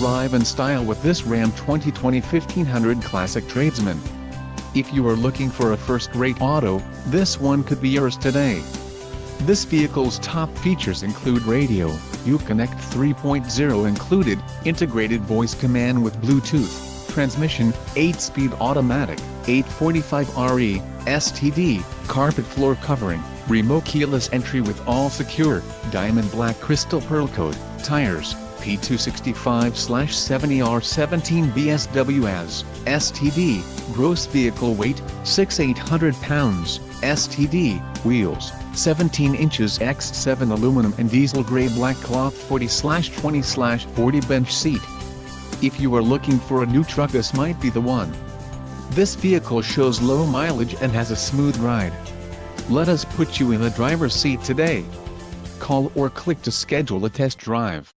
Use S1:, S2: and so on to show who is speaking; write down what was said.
S1: Arrive in style with this Ram 2020 1500 Classic Tradesman. If you are looking for a first-rate auto, this one could be yours today. This vehicle's top features include radio, Uconnect 3.0 included, integrated voice command with Bluetooth, transmission, 8-speed automatic, 845RE, STD, carpet floor covering, remote keyless entry with all secure, diamond black crystal pearl coat, tires, P265/70R17 BSWS, STD, gross vehicle weight, 6,800 pounds, STD, wheels, 17 inches x 7 aluminum and diesel gray black cloth 40/20/40 bench seat. If you are looking for a new truck, this might be the one. This vehicle shows low mileage and has a smooth ride. Let us put you in the driver's seat today. Call or click to schedule a test drive.